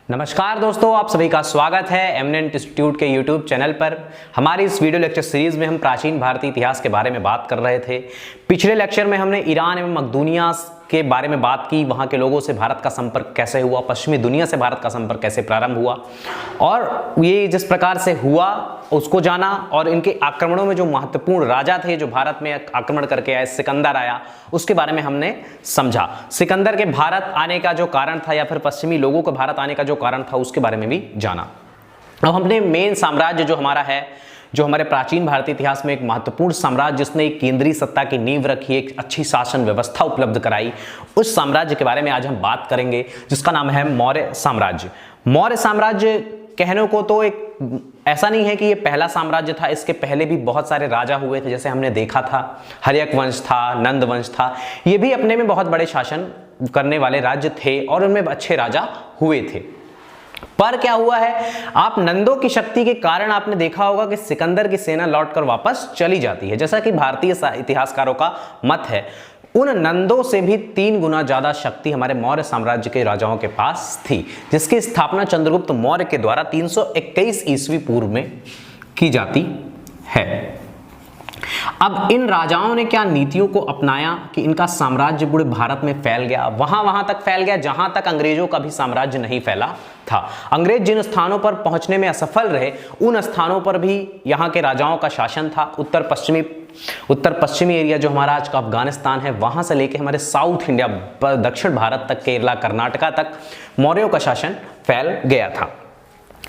नमस्कार दोस्तों, आप सभी का स्वागत है एमिनेंट इंस्टीट्यूट के यूट्यूब चैनल पर। हमारी इस वीडियो लेक्चर सीरीज में हम प्राचीन भारतीय इतिहास के बारे में बात कर रहे थे। पिछले लेक्चर में हमने ईरान एवं मकदूनिया के बारे में बात की, वहाँ के लोगों से भारत का संपर्क कैसे हुआ, पश्चिमी दुनिया से भारत का संपर्क कैसे प्रारंभ हुआ और ये जिस प्रकार से हुआ उसको जाना। और इनके आक्रमणों में जो महत्वपूर्ण राजा थे जो भारत में आक्रमण करके आए, सिकंदर आया, उसके बारे में हमने समझा। सिकंदर के भारत आने का जो कारण था या फिर पश्चिमी लोगों के भारत आने का जो कारण था उसके बारे में भी जाना। अब हमने मेन साम्राज्य जो हमारा है, जो हमारे प्राचीन भारतीय इतिहास में एक महत्वपूर्ण साम्राज्य जिसने एक केंद्रीय सत्ता की नींव रखी, एक अच्छी शासन व्यवस्था उपलब्ध कराई, उस साम्राज्य के बारे में आज हम बात करेंगे जिसका नाम है मौर्य साम्राज्य। मौर्य साम्राज्य कहने को तो एक ऐसा नहीं है कि ये पहला साम्राज्य था, इसके पहले भी बहुत सारे राजा हुए थे। जैसे हमने देखा था हर्यक वंश था, नंद वंश था, ये भी अपने में बहुत बड़े शासन करने वाले राज्य थे और उनमें अच्छे राजा हुए थे। पर क्या हुआ है, आप नंदों की शक्ति के कारण आपने देखा होगा कि सिकंदर की सेना लौटकर वापस चली जाती है। जैसा कि भारतीय इतिहासकारों का मत है, उन नंदों से भी 3 गुना ज्यादा शक्ति हमारे मौर्य साम्राज्य के राजाओं के पास थी, जिसकी स्थापना चंद्रगुप्त मौर्य के द्वारा 321 ईस्वी पूर्व में की जाती है। अब इन राजाओं ने क्या नीतियों को अपनाया कि इनका साम्राज्य पूरे भारत में फैल गया, वहां तक फैल गया जहां तक अंग्रेजों का भी साम्राज्य नहीं फैला था। अंग्रेज जिन स्थानों पर पहुंचने में असफल रहे, उन स्थानों पर भी यहां के राजाओं का शासन था। उत्तर पश्चिमी एरिया जो हमारा आज का अफगानिस्तान है, वहां से लेके हमारे साउथ इंडिया, दक्षिण भारत तक, केरला, कर्नाटका तक मौर्यों का शासन फैल गया था।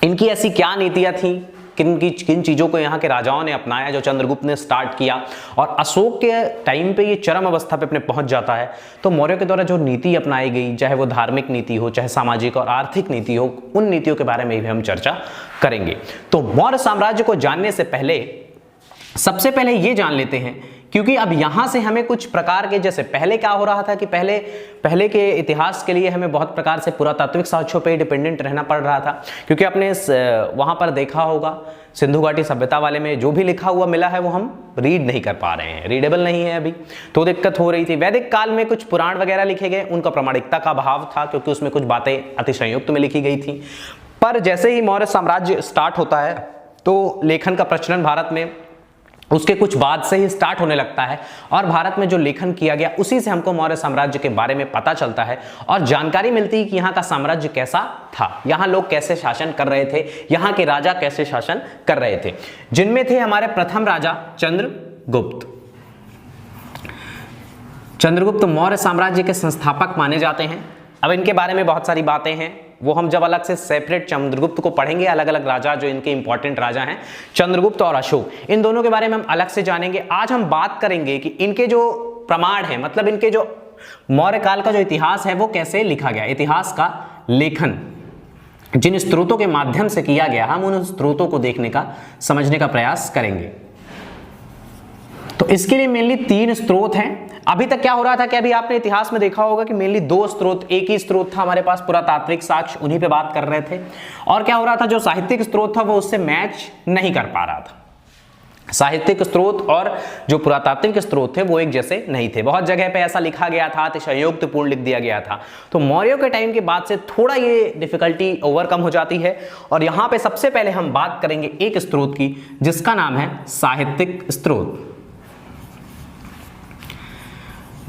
इनकी ऐसी क्या नीतियां थी, किन चीजों को यहाँ के राजाओं ने अपनाया जो चंद्रगुप्त ने स्टार्ट किया और अशोक के टाइम पे ये चरम अवस्था पे अपने पहुंच जाता है। तो मौर्यों के द्वारा जो नीति अपनाई गई, चाहे वो धार्मिक नीति हो, चाहे सामाजिक और आर्थिक नीति हो, उन नीतियों के बारे में भी हम चर्चा करेंगे। तो मौर्य साम्राज्य को जानने से पहले सबसे पहले ये जान लेते हैं, क्योंकि अब यहां से हमें कुछ प्रकार के, जैसे पहले क्या हो रहा था कि पहले के इतिहास के लिए हमें बहुत प्रकार से पुरातात्विक साक्ष्यों पे डिपेंडेंट रहना पड़ रहा था, क्योंकि आपने वहां पर देखा होगा सिंधु घाटी सभ्यता वाले में जो भी लिखा हुआ मिला है वो हम रीड नहीं कर पा रहे हैं, रीडेबल नहीं है अभी, तो दिक्कत हो रही थी। वैदिक काल में कुछ पुराण वगैरह लिखे गए, उनका प्रामाणिकता का अभाव था क्योंकि उसमें कुछ बातें अतिशयोक्त में लिखी गई थी। पर जैसे ही मौर्य साम्राज्य स्टार्ट होता है तो लेखन का प्रचलन भारत में उसके कुछ बाद से ही स्टार्ट होने लगता है और भारत में जो लेखन किया गया उसी से हमको मौर्य साम्राज्य के बारे में पता चलता है और जानकारी मिलती है कि यहाँ का साम्राज्य कैसा था, यहाँ लोग कैसे शासन कर रहे थे, यहाँ के राजा कैसे शासन कर रहे थे, जिनमें थे हमारे प्रथम राजा चंद्रगुप्त। चंद्रगुप्त मौर्य साम्राज्य के संस्थापक माने जाते हैं। अब इनके बारे में बहुत सारी बातें हैं, वो हम जब अलग से सेपरेट चंद्रगुप्त को पढ़ेंगे, अलग अलग राजा जो इनके इंपॉर्टेंट राजा हैं, चंद्रगुप्त और अशोक, इन दोनों के बारे में हम अलग से जानेंगे। आज हम बात करेंगे कि इनके जो प्रमाण है, मतलब इनके जो मौर्य काल का जो इतिहास है वो कैसे लिखा गया, इतिहास का लेखन जिन स्रोतों के माध्यम से किया गया, हम उन स्रोतों को देखने का, समझने का प्रयास करेंगे। तो इसके लिए मेनली 3 स्रोत हैं। अभी तक क्या हो रहा था कि अभी आपने इतिहास में देखा होगा कि मेनली 2 स्रोत, एक ही स्रोत था हमारे पास पुरातात्विक साक्ष्य, उन्हीं पे बात कर रहे थे। और क्या हो रहा था, जो साहित्यिक स्रोत था वो उससे मैच नहीं कर पा रहा था। साहित्यिक स्रोत और जो पुरातात्विक स्रोत थे वो एक जैसे नहीं थे। बहुत जगह पे ऐसा लिखा गया था, अतिशयोक्तिपूर्ण लिख दिया गया था। तो मौर्यों के टाइम के बाद से थोड़ा ये डिफिकल्टी ओवरकम हो जाती है और यहाँ पे सबसे पहले हम बात करेंगे एक स्रोत की जिसका नाम है साहित्यिक स्रोत,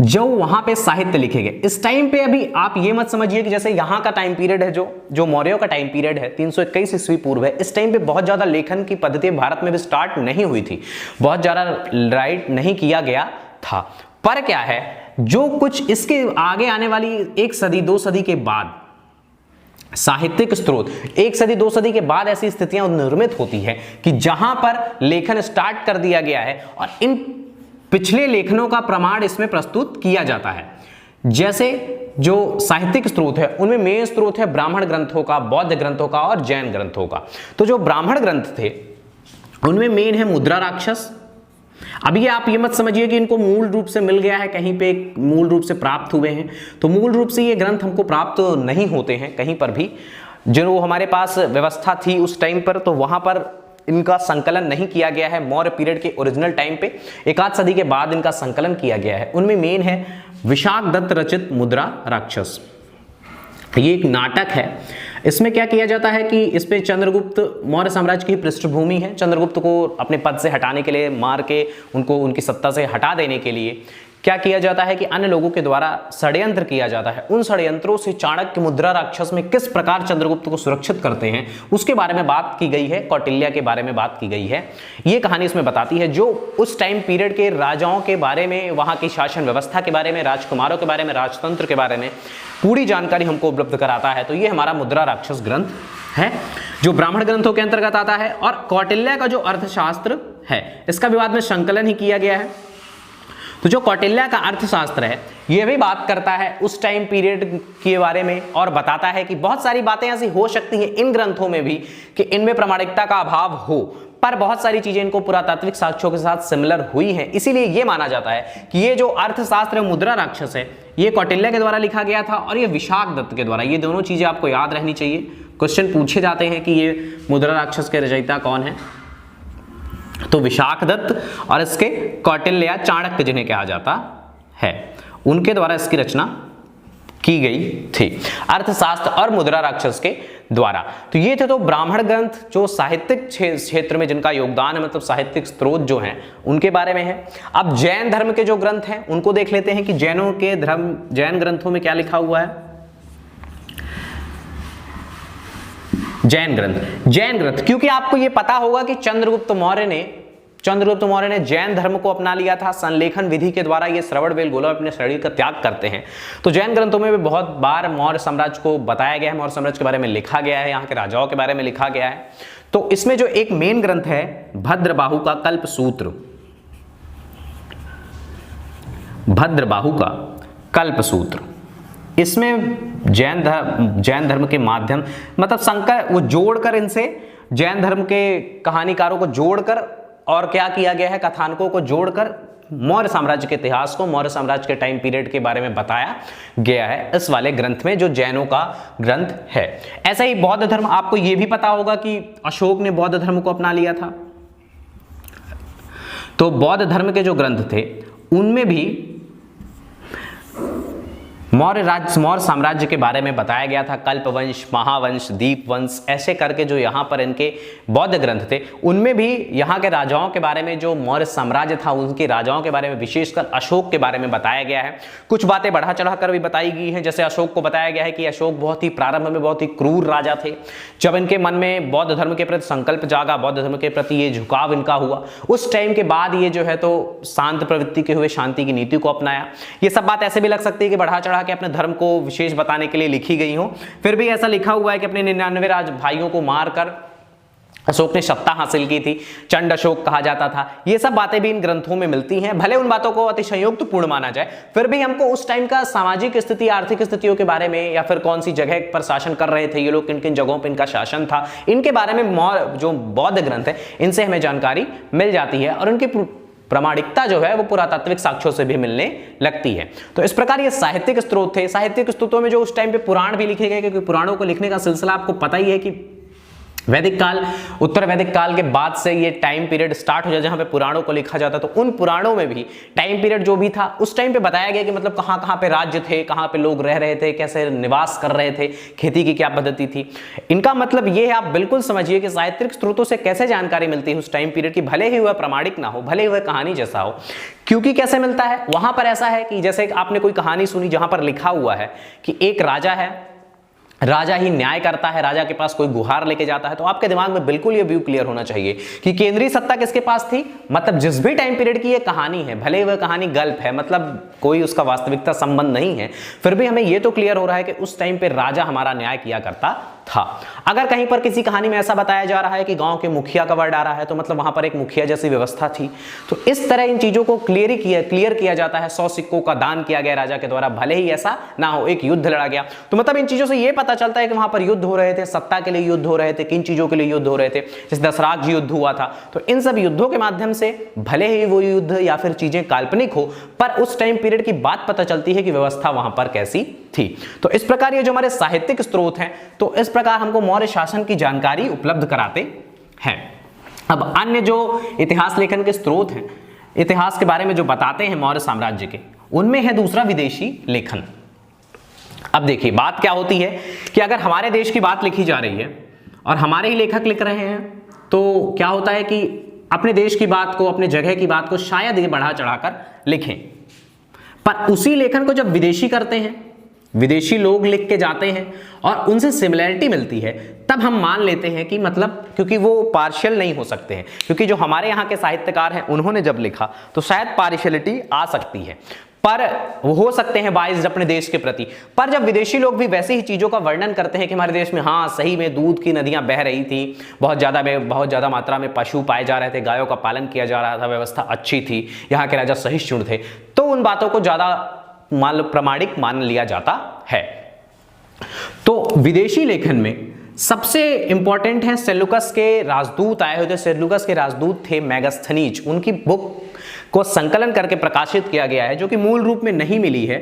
जो वहां पे साहित्य लिखे गए। इस टाइम पे अभी आप ये मत समझिए कि जैसे यहां का टाइम पीरियड है, जो मौर्यों का टाइम पीरियड है 321 ईस्वी पूर्व है, इस टाइम पे बहुत ज्यादा लेखन की पद्धति भारत में भी स्टार्ट नहीं हुई थी, बहुत ज्यादा राइट नहीं किया गया था। पर क्या है, जो कुछ इसके आगे आने वाली 1 सदी 2 सदी के बाद साहित्यिक स्रोत, 1 सदी 2 सदी के बाद ऐसी स्थितियां निर्मित होती है कि जहां पर लेखन स्टार्ट कर दिया गया है और इन पिछले लेखनों का प्रमाण इसमें प्रस्तुत किया जाता है। जैसे जो साहित्यिक स्रोत है उनमें मेन स्रोत है ब्राह्मण ग्रंथों का, बौद्ध ग्रंथों का और जैन ग्रंथों का। तो जो ब्राह्मण ग्रंथ थे उनमें मेन है मुद्रा राक्षस। अभी आप ये मत समझिए कि इनको मूल रूप से मिल गया है, कहीं पे मूल रूप से प्राप्त हुए हैं, तो मूल रूप से ये ग्रंथ हमको प्राप्त नहीं होते हैं कहीं पर भी। जो हमारे पास व्यवस्था थी उस टाइम पर, तो वहां पर इनका संकलन नहीं किया गया है। मौर्य पीरियड के ओरिजिनल टाइम पे 1 सदी के बाद इनका संकलन किया गया है। उनमें मेन है विशाख दत्त रचित मुद्रा राक्षस। ये एक नाटक है। इसमें क्या किया जाता है कि इस पे चंद्रगुप्त मौर्य साम्राज्य की पृष्ठभूमि है। चंद्रगुप्त को अपने पद से हटाने के लिए, मार के उनको उनकी सत्ता से हटा देने के लिए क्या किया जाता है कि अन्य लोगों के द्वारा षड्यंत्र किया जाता है। उन षड्यंत्रों से चाणक्य मुद्रा राक्षस में किस प्रकार चंद्रगुप्त को सुरक्षित करते हैं उसके बारे में बात की गई है, कौटिल्य के बारे में बात की गई है। ये कहानी इसमें बताती है, जो उस टाइम पीरियड के राजाओं के बारे में, वहां की शासन व्यवस्था के बारे में, राजकुमारों के बारे में, राजतंत्र के बारे में पूरी जानकारी हमको उपलब्ध कराता है। तो ये हमारा मुद्रा राक्षस ग्रंथ है जो ब्राह्मण ग्रंथों के अंतर्गत आता है। और कौटिल्य का जो अर्थशास्त्र है इसका विवाद में संकलन ही किया गया है। तो जो कौटिल्य का अर्थशास्त्र है यह भी बात करता है उस टाइम पीरियड के बारे में और बताता है कि बहुत सारी बातें ऐसी हो सकती हैं इन ग्रंथों में भी कि इनमें प्रामाणिकता का अभाव हो, पर बहुत सारी चीजें इनको पुरातात्विक साक्ष्यों के साथ सिमिलर हुई हैं। इसीलिए यह माना जाता है कि ये जो अर्थशास्त्र मुद्रा राक्षस है ये कौटिल्य के द्वारा लिखा गया था और ये विशाखदत्त के द्वारा। ये दोनों चीजें आपको याद रहनी चाहिए। क्वेश्चन पूछे जाते हैं कि ये मुद्रा राक्षस के रचयिता कौन है, तो विशाखदत्त और इसके कौटिल्य या चाणक्य जिन्हें कहा जाता है, उनके द्वारा इसकी रचना की गई थी, अर्थशास्त्र और मुद्रा राक्षस के द्वारा। तो ये थे तो ब्राह्मण ग्रंथ जो साहित्यिक क्षेत्र में जिनका योगदान है, मतलब साहित्यिक स्रोत जो हैं उनके बारे में है। अब जैन धर्म के जो ग्रंथ हैं उनको देख लेते हैं कि जैनों के जैन ग्रंथों में क्या लिखा हुआ है। जैन ग्रंथ क्योंकि आपको यह पता होगा कि चंद्रगुप्त मौर्य ने जैन धर्म को अपना लिया था। संलेखन विधि के द्वारा ये श्रवण बेलगोला अपने शरीर का त्याग करते हैं। तो जैन ग्रंथों में भी बहुत बार मौर्य साम्राज्य को बताया गया है, मौर्य साम्राज्य के बारे में लिखा गया है, यहाँ के राजाओं के बारे में लिखा गया है। तो इसमें जो एक मेन ग्रंथ है भद्रबाहु का कल्पसूत्र, इसमें जैन धर्म के माध्यम, मतलब शंकर वो जोड़कर, इनसे जैन धर्म के कहानीकारों को जोड़कर और क्या किया गया है, कथानकों को जोड़कर मौर्य साम्राज्य के इतिहास को, मौर्य साम्राज्य के टाइम पीरियड के बारे में बताया गया है इस वाले ग्रंथ में जो जैनों का ग्रंथ है। ऐसा ही बौद्ध धर्म, आपको यह भी पता होगा कि अशोक ने बौद्ध धर्म को अपना लिया था। तो बौद्ध धर्म के जो ग्रंथ थे उनमें भी मौर्य साम्राज्य के बारे में बताया गया था। कल्पवंश, महावंश, दीपवंश, ऐसे करके जो यहाँ पर इनके बौद्ध ग्रंथ थे उनमें भी यहाँ के राजाओं के बारे में, जो मौर्य साम्राज्य था उनके राजाओं के बारे में, विशेषकर अशोक के बारे में बताया गया है। कुछ बातें बढ़ा चढ़ाकर भी बताई गई हैं। जैसे अशोक को बताया गया है कि अशोक बहुत ही प्रारंभ में बहुत ही क्रूर राजा थे। जब इनके मन में बौद्ध धर्म के प्रति संकल्प जागा, बौद्ध धर्म के प्रति ये झुकाव इनका हुआ, उस टाइम के बाद ये जो है तो शांत प्रवृत्ति के हुए शांति की नीति को अपनाया। ये सब बात ऐसे भी लग सकती है कि बढ़ा चढ़ा के अपने धर्म को विशेष बताने के लिए लिखी गई हो, फिर भी ऐसा लिखा हुआ है कि अपने 99 भाइयों को मारकर अशोक ने सत्ता हासिल की थी, चंड अशोक कहा जाता था। ये सब बातें भी इन ग्रंथों में मिलती हैं। भले उन बातों को अतिशयोक्तपूर्ण माना जाए, फिर भी हमको उस टाइम का सामाजिक स्थिति, आर्थिक स्थितियों के बारे में, या फिर कौन सी जगह पर शासन कर रहे थे ये लोग, किन किन जगहों पर इनका शासन था, इनके बारे में जो बौद्ध ग्रंथ है इनसे हमें जानकारी मिल जाती है और उनकी प्रामाणिकता जो है वो पुरातात्विक साक्ष्यों से भी मिलने लगती है। तो इस प्रकार ये साहित्यिक स्रोत थे। साहित्यिक स्रोतों में जो उस टाइम पे पुराण भी लिखे गए, क्योंकि पुराणों को लिखने का सिलसिला आपको पता ही है कि वैदिक काल, उत्तर वैदिक काल के बाद से ये टाइम पीरियड स्टार्ट हो जाए जहां पे पुराणों को लिखा जाता। तो उन पुराणों में भी टाइम पीरियड जो भी था उस टाइम पे बताया गया कि मतलब कहां कहां पे राज्य थे, कहां पे लोग रह रहे थे, कैसे निवास कर रहे थे, खेती की क्या पद्धति थी। इनका मतलब ये है, आप बिल्कुल समझिए कि साहित्यिक स्रोतों से कैसे जानकारी मिलती है उस टाइम पीरियड की, भले ही वह प्रामाणिक ना हो, भले ही वह कहानी जैसा हो। क्योंकि कैसे मिलता है, वहां पर ऐसा है कि जैसे आपने कोई कहानी सुनी जहां पर लिखा हुआ है कि एक राजा है, राजा ही न्याय करता है, राजा के पास कोई गुहार लेके जाता है, तो आपके दिमाग में बिल्कुल ये व्यू क्लियर होना चाहिए कि केंद्रीय सत्ता किसके पास थी। मतलब जिस भी टाइम पीरियड की ये कहानी है, भले वह कहानी गल्प है, मतलब कोई उसका वास्तविकता संबंध नहीं है, फिर भी हमें ये तो क्लियर हो रहा है कि उस टाइम पे राजा हमारा न्याय किया करता था। अगर कहीं पर किसी कहानी में ऐसा बताया जा रहा है कि गांव के मुखिया का वर्ड आ रहा है, तो मतलब वहां पर एक मुखिया जैसी व्यवस्था थी। तो इस तरह इन चीजों को क्लियर किया जाता है। 100 सिक्कों का दान किया गया राजा के द्वारा, भले ही ऐसा ना हो, एक युद्ध लड़ा गया। तो मतलब इन चीजों से यह पता चलता है कि वहां पर युद्ध हो रहे थे, सत्ता के लिए युद्ध हो रहे थे, किन चीजों के लिए युद्ध हो रहे थे। जैसे दशराज युद्ध हुआ था, तो इन सब युद्धों के माध्यम से भले ही वो युद्ध या फिर चीजें काल्पनिक हो, पर उस टाइम पीरियड की बात पता चलती है कि व्यवस्था वहां पर कैसी थी। तो इस प्रकार ये जो हमारे साहित्यिक स्रोत हैं, तो इस प्रकार हमको मौर्य शासन की जानकारी उपलब्ध कराते हैं। अब अन्य जो इतिहास लेखन के स्रोत हैं, इतिहास के बारे में जो बताते हैं मौर्य साम्राज्य के, उनमें है दूसरा विदेशी लेखन। अब देखिए बात क्या होती है कि अगर हमारे देश की बात लिखी जा रही है और हमारे ही लेखक लिख रहे हैं तो क्या होता है कि अपने देश की बात को, अपने जगह की बात को शायद ये बढ़ा चढ़ाकर लिखें, पर उसी लेखन को जब विदेशी करते हैं, विदेशी लोग लिख के जाते हैं और उनसे सिमिलैरिटी मिलती है, तब हम मान लेते हैं कि मतलब, क्योंकि वो पार्शियल नहीं हो सकते हैं, क्योंकि जो हमारे यहाँ के साहित्यकार हैं उन्होंने जब लिखा तो शायद पार्शियलिटी आ सकती है, पर वो हो सकते हैं बाइस्ड अपने देश के प्रति। पर जब विदेशी लोग भी वैसे ही चीज़ों का वर्णन करते हैं कि हमारे देश में हाँ सही में दूध की नदियां बह रही थी, बहुत ज़्यादा मात्रा में पशु पाए जा रहे थे, गायों का पालन किया जा रहा था, व्यवस्था अच्छी थी, यहाँ के राजा सहिष्णु थे, तो उन बातों को ज़्यादा प्रामाणिक मान लिया जाता है। तो विदेशी लेखन में सबसे इंपॉर्टेंट है सेल्यूकस के राजदूत आए हुए थे। सेल्यूकस के राजदूत थे मेगास्थनीज, उनकी बुक को संकलन करके प्रकाशित किया गया है, जो कि मूल रूप में नहीं मिली है।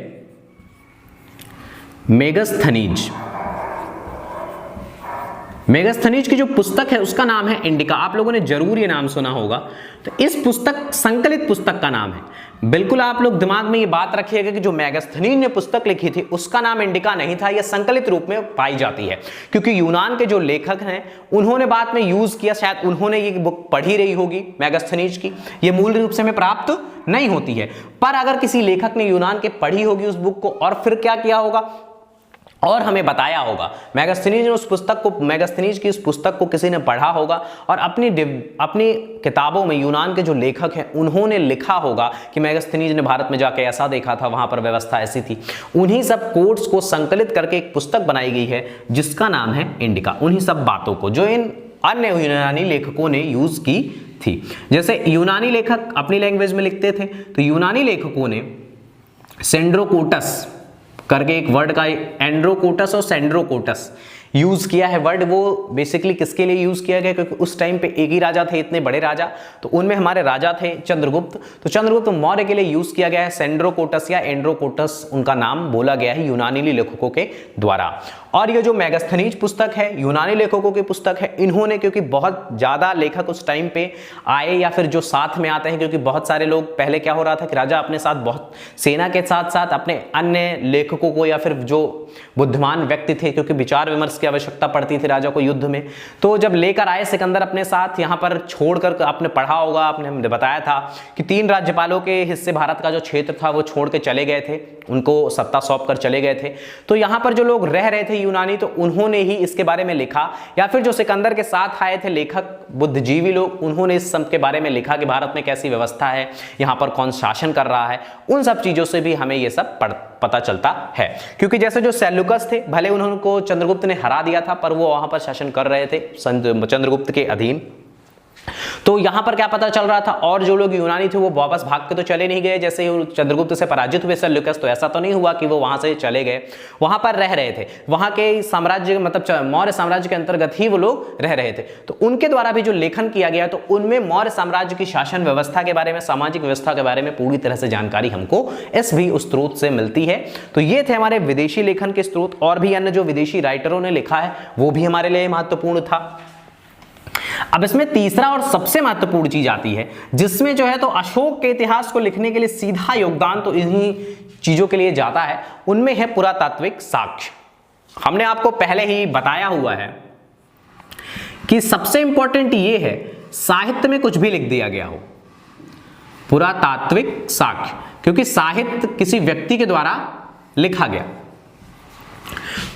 मेगास्थनीज की जो पुस्तक है उसका नाम है इंडिका। आप लोगों ने जरूर ये नाम सुना होगा। तो इस पुस्तक, संकलित पुस्तक का नाम है, बिल्कुल आप लोग दिमाग में ये बात रखिएगा कि जो मेगास्थनीज ने पुस्तक लिखी थी उसका नाम इंडिका नहीं था, यह संकलित रूप में पाई जाती है, क्योंकि यूनान के जो लेखक हैं उन्होंने बाद में यूज किया, शायद उन्होंने ये बुक पढ़ी रही होगी मेगास्थनीज की, ये मूल रूप से हमें प्राप्त नहीं होती है। पर अगर किसी लेखक ने यूनान के पढ़ी होगी उस बुक को और फिर क्या किया होगा और हमें बताया होगा, मेगास्थनीज की उस पुस्तक को किसी ने पढ़ा होगा और अपनी किताबों में यूनान के जो लेखक हैं उन्होंने लिखा होगा कि मेगास्थनीज ने भारत में जाके ऐसा देखा था, वहां पर व्यवस्था ऐसी थी। उन्हीं सब कोट्स को संकलित करके एक पुस्तक बनाई गई है जिसका नाम है इंडिका। उन्हीं सब बातों को जो इन अन्य यूनानी लेखकों ने यूज की थी। जैसे यूनानी लेखक अपनी लैंग्वेज में लिखते थे, तो यूनानी लेखकों ने सेंड्रोकोटस करके एक वर्ड का, एंड्रोकोटस और सेंड्रोकोटस यूज किया है वर्ड। वो बेसिकली किसके लिए यूज किया गया, क्योंकि उस टाइम पे एक ही राजा थे, इतने बड़े राजा, तो उनमें हमारे राजा थे चंद्रगुप्त, तो चंद्रगुप्त मौर्य के लिए यूज किया गया है सेंड्रोकोटस या एंड्रोकोटस, उनका नाम बोला गया है यूनानी लेखकों के द्वारा। और ये जो मेगास्थनीज पुस्तक है यूनानी लेखकों की पुस्तक है, इन्होंने, क्योंकि बहुत ज्यादा लेखक उस टाइम पे आए या फिर जो साथ में आते हैं, क्योंकि बहुत सारे लोग, पहले क्या हो रहा था कि राजा अपने साथ बहुत सेना के साथ साथ अपने अन्य लेखकों को या फिर जो बुद्धिमान व्यक्ति थे, क्योंकि विचार विमर्श की आवश्यकता पड़ती थी राजा को युद्ध में, तो जब लेकर आए सिकंदर अपने साथ, यहाँ पर छोड़कर, आपने पढ़ा होगा, आपने हमने बताया था कि 3 राज्यपालों के हिस्से भारत का जो क्षेत्र था वो छोड़ के चले गए थे, उनको सत्ता सौंप कर चले गए थे। तो यहाँ पर जो लोग रह रहे थे यूनानी, तो उन्होंने ही इसके बारे में लिखा, या फिर जो सिकंदर के साथ आए थे लेखक बुद्धिजीवी लोग, उन्होंने इस सब के बारे में लिखा कि भारत में कैसी व्यवस्था है, यहाँ पर कौन शासन कर रहा है। उन सब चीजों से भी हमें ये सब पता चलता है, क्योंकि जैसे जो सेल्यूकस थे, भले उनको चंद्रगुप्त ने हरा दिया था, पर वो वहां पर शासन कर रहे थे चंद्रगुप्त के अधीन। तो यहां पर क्या पता चल रहा था, और जो लोग यूनानी थे वो वापस भाग के तो चले नहीं गए, जैसे चंद्रगुप्त से पराजित हुए सेल्यूकस, तो ऐसा तो नहीं हुआ कि वो वहां से चले गए, वहां पर रह रहे थे, वहां के साम्राज्य, मतलब मौर्य साम्राज्य के अंतर्गत ही वो लोग रह रहे थे। तो उनके द्वारा भी जो लेखन किया गया, तो उनमें मौर्य साम्राज्य की शासन व्यवस्था के बारे में, सामाजिक व्यवस्था के बारे में पूरी तरह से जानकारी हमको इस भी स्रोत से मिलती है। तो ये थे हमारे विदेशी लेखन के स्रोत, और भी अन्य जो विदेशी राइटरों ने लिखा है वो भी हमारे लिए महत्वपूर्ण था। अब इसमें तीसरा और सबसे महत्वपूर्ण चीज आती है, जिसमें जो है तो अशोक के इतिहास को लिखने के लिए सीधा योगदान तो इन्हीं चीजों के लिए जाता है, उनमें है पुरातात्विक साक्ष्य। हमने आपको पहले ही बताया हुआ है कि सबसे इंपॉर्टेंट ये है, साहित्य में कुछ भी लिख दिया गया हो, पुरातात्विक साक्ष्य, क्योंकि साहित्य किसी व्यक्ति के द्वारा लिखा गया,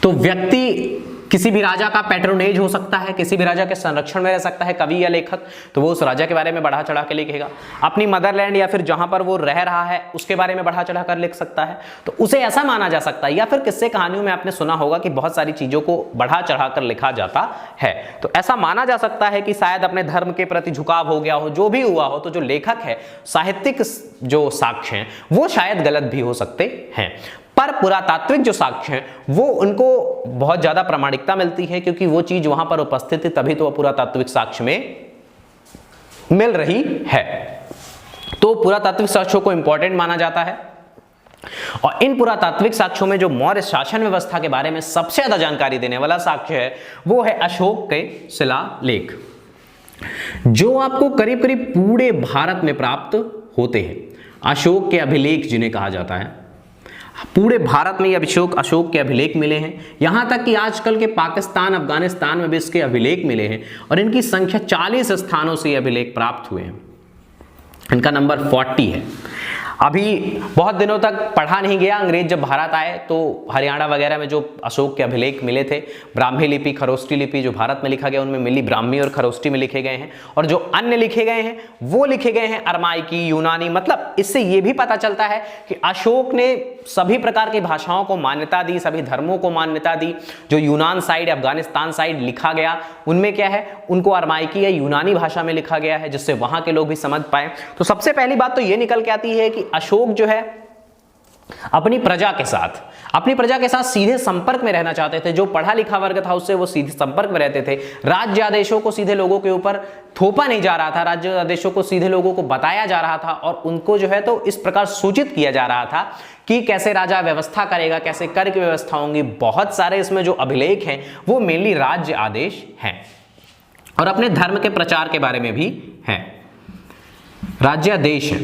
तो व्यक्ति किसी भी राजा का पैट्रोनेज हो सकता है, किसी भी राजा के संरक्षण में रह सकता है कवि या लेखक, तो वो उस राजा के बारे में बढ़ा चढ़ा के लिखेगा। अपनी मदरलैंड या फिर जहां पर वो रह रहा है उसके बारे में बढ़ा चढ़ा कर लिख सकता है, तो उसे ऐसा माना जा सकता है। या फिर किस्से कहानियों में आपने सुना होगा कि बहुत सारी चीजों को बढ़ा चढ़ा कर लिखा जाता है, तो ऐसा माना जा सकता है कि शायद अपने धर्म के प्रति झुकाव हो गया हो, जो भी हुआ हो, तो जो लेखक है, साहित्यिक जो साक्ष्य हैं वो शायद गलत भी हो सकते हैं। पर पुरातात्विक जो साक्ष्य हैं वो उनको बहुत ज्यादा प्रामाणिकता मिलती है, क्योंकि वो चीज वहां पर उपस्थित है, तभी तो पुरातात्विक साक्ष्य में मिल रही है। तो पुरातात्विक साक्ष्यों को इंपॉर्टेंट माना जाता है। और इन पुरातात्विक साक्ष्यों में जो मौर्य शासन व्यवस्था के बारे में सबसे ज्यादा जानकारी देने वाला साक्ष्य है वो है अशोक के शिलालेख, जो आपको करीब करीब पूरे भारत में प्राप्त होते हैं। अशोक के अभिलेख जिन्हें कहा जाता है, पूरे भारत में ये अशोक के अभिलेख मिले हैं। यहां तक कि आजकल के पाकिस्तान, अफगानिस्तान में भी इसके अभिलेख मिले हैं और इनकी संख्या 40 स्थानों से ये अभिलेख प्राप्त हुए हैं। इनका नंबर 40 है। अभी बहुत दिनों तक पढ़ा नहीं गया। अंग्रेज जब भारत आए तो हरियाणा वगैरह में जो अशोक के अभिलेख मिले थे, ब्राह्मी लिपि, खरोष्टी लिपि जो भारत में लिखा गया उनमें मिली ब्राह्मी और खरोष्टी में लिखे गए हैं, और जो अन्य लिखे गए हैं वो लिखे गए हैं अरमाइकी, यूनानी। मतलब इससे ये भी पता चलता है कि अशोक ने सभी प्रकार की भाषाओं को मान्यता दी, सभी धर्मों को मान्यता दी। जो यूनान साइड, अफगानिस्तान साइड लिखा गया उनमें क्या है, उनको अरमाइकी या यूनानी भाषा में लिखा गया है, जिससे वहां के लोग भी समझ पाए। तो सबसे पहली बात तो ये निकल के आती है कि अशोक जो है अपनी प्रजा के साथ सीधे संपर्क में रहना चाहते थे। जो पढ़ा लिखा वर्ग था उससे वो सीधे संपर्क में रहते थे। राज्य आदेशों को सीधे लोगों के ऊपर थोपा नहीं जा रहा था, राज्य आदेशों को सीधे लोगों को बताया जा रहा था और उनको जो है तो इस प्रकार सूचित किया जा रहा था कि कैसे राजा व्यवस्था करेगा, कैसे कर की व्यवस्था होंगी। बहुत सारे इसमें जो अभिलेख हैं वो मेनली राज्य आदेश हैं और अपने धर्म के प्रचार के बारे में भी है। राज्यादेश है,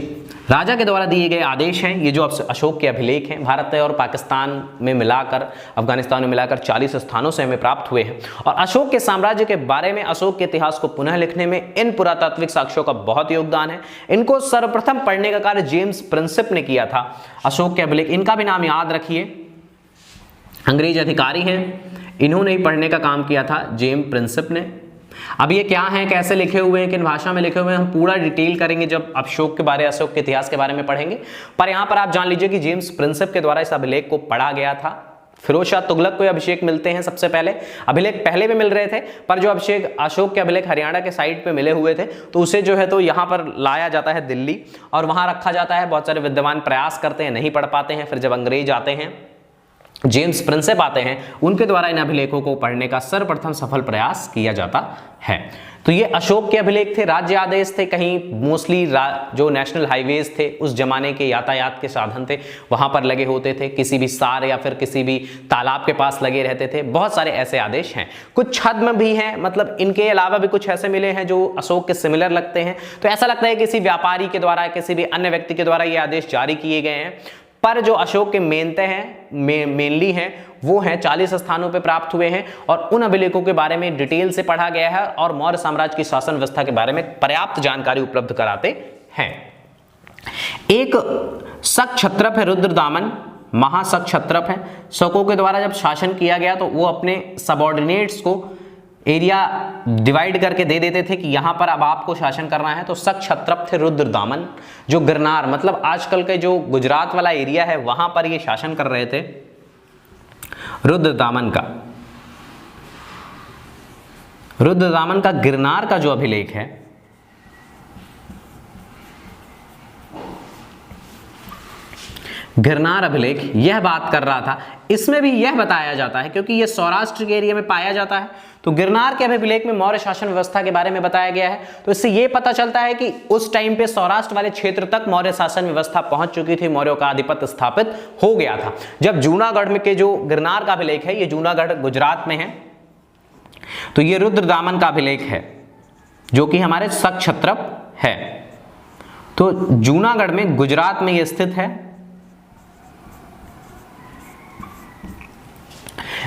राजा के द्वारा दिए गए आदेश हैं। ये जो अशोक के अभिलेख हैं भारत और पाकिस्तान में मिलाकर, अफगानिस्तान में मिलाकर 40 स्थानों से हमें प्राप्त हुए हैं। और अशोक के साम्राज्य के बारे में, अशोक के इतिहास को पुनः लिखने में इन पुरातात्विक साक्ष्यों का बहुत योगदान है। इनको सर्वप्रथम पढ़ने का कार्य जेम्स प्रिंसिप ने किया था। अशोक के अभिलेख, इनका भी नाम याद रखिए, अंग्रेज अधिकारी हैं, इन्होंने ही पढ़ने का काम किया था, जेम्स प्रिंसिप ने। अब ये क्या है, कैसे लिखे हुए हैं, किन भाषा में लिखे हुए हैं, हम पूरा डिटेल करेंगे जब अशोक के इतिहास के बारे में पढ़ेंगे। पर यहां पर आप जान लीजिए कि जेम्स प्रिंसिप के द्वारा इस अभिलेख को पढ़ा गया था। फिरोज शाह तुगलक को अभिषेक मिलते हैं सबसे पहले। अभिलेख पहले भी मिल रहे थे पर जो अशोक के अभिलेख हरियाणा के साइड पे मिले हुए थे तो उसे जो है तो यहाँ पर लाया जाता है दिल्ली और वहां रखा जाता है। बहुत सारे विद्वान प्रयास करते हैं, नहीं पढ़ पाते हैं। फिर जब अंग्रेज आते हैं, जेम्स प्रिंसिप आते हैं, उनके द्वारा इन अभिलेखों को पढ़ने का सर्वप्रथम सफल प्रयास किया जाता है। तो ये अशोक के अभिलेख थे, राज्य आदेश थे। कहीं मोस्टली जो नेशनल हाईवेज थे उस जमाने के यातायात के साधन थे वहां पर लगे होते थे, किसी भी सार या फिर किसी भी तालाब के पास लगे रहते थे। बहुत सारे ऐसे आदेश हैं, कुछ छद्म भी हैं, मतलब इनके अलावा भी कुछ ऐसे मिले हैं जो अशोक के सिमिलर लगते हैं। तो ऐसा लगता है किसी व्यापारी के द्वारा, किसी भी अन्य व्यक्ति के द्वारा ये आदेश जारी किए गए हैं। पर जो अशोक के मेनली हैं वो हैं 40 स्थानों पे प्राप्त हुए हैं और उन अभिलेखों के बारे में डिटेल से पढ़ा गया है और मौर्य साम्राज्य की शासन व्यवस्था के बारे में पर्याप्त जानकारी उपलब्ध कराते हैं। एक शक क्षत्रप है रुद्रदामन, महाशक क्षत्रप है। शकों के द्वारा जब शासन किया गया तो वो अपने सबऑर्डिनेट्स को एरिया डिवाइड करके दे देते थे कि यहां पर अब आपको शासन करना है। तो शक क्षत्रप थे रुद्रदामन, जो गिरनार मतलब आजकल के जो गुजरात वाला एरिया है वहां पर ये शासन कर रहे थे। रुद्रदामन का गिरनार का जो अभिलेख है, गिरनार अभिलेख यह बात कर रहा था। इसमें भी यह बताया जाता है क्योंकि यह सौराष्ट्र के एरिया में पाया जाता है तो गिरनार के अभिलेख में मौर्य शासन व्यवस्था के बारे में बताया गया है। तो इससे यह पता चलता है कि उस टाइम पे सौराष्ट्र वाले क्षेत्र तक मौर्य शासन व्यवस्था पहुंच चुकी थी, मौर्यों का आधिपत्य स्थापित हो गया था। जब जूनागढ़ में के जो गिरनार का अभिलेख है, ये जूनागढ़ गुजरात में है, तो ये रुद्रदामन का अभिलेख है जो कि हमारे शक क्षत्रप है। तो जूनागढ़ में गुजरात में यह स्थित है।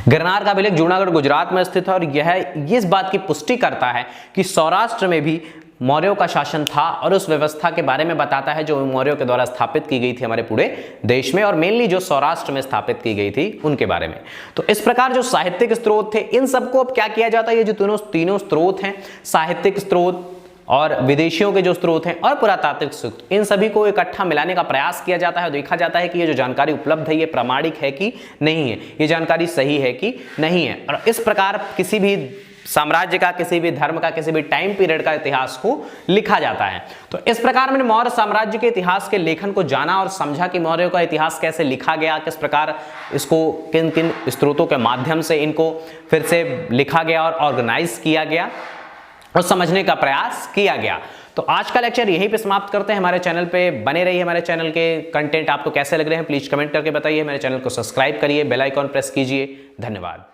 गिरनार का अभिलेख जूनागढ़ गुजरात में स्थित है और यह इस बात की पुष्टि करता है कि सौराष्ट्र में भी मौर्यों का शासन था और उस व्यवस्था के बारे में बताता है जो मौर्यों के द्वारा स्थापित की गई थी हमारे पूरे देश में और मेनली जो सौराष्ट्र में स्थापित की गई थी उनके बारे में। तो इस प्रकार जो साहित्यिक स्रोत थे, इन सबको अब क्या किया जाता है, ये जो तीनों स्रोत हैं, साहित्यिक स्रोत और विदेशियों के जो स्रोत हैं और पुरातात्विक स्रोत, इन सभी को इकट्ठा मिलाने का प्रयास किया जाता है। देखा जाता है कि ये जो जानकारी उपलब्ध है ये प्रामाणिक है कि नहीं है, ये जानकारी सही है कि नहीं है। और इस प्रकार किसी भी साम्राज्य का, किसी भी धर्म का, किसी भी टाइम पीरियड का इतिहास को लिखा जाता है। तो इस प्रकार मैंने मौर्य साम्राज्य के इतिहास के लेखन को जाना और समझा कि मौर्यों का इतिहास कैसे लिखा गया, किस प्रकार इसको किन किन स्रोतों के माध्यम से इनको फिर से लिखा गया और ऑर्गेनाइज किया गया और समझने का प्रयास किया गया। तो आज का लेक्चर यहीं पे समाप्त करते हैं। हमारे चैनल पे बने रहिए। हमारे चैनल के कंटेंट आपको कैसे लग रहे हैं प्लीज कमेंट करके बताइए। मेरे चैनल को सब्सक्राइब करिए, बेल आइकॉन प्रेस कीजिए। धन्यवाद।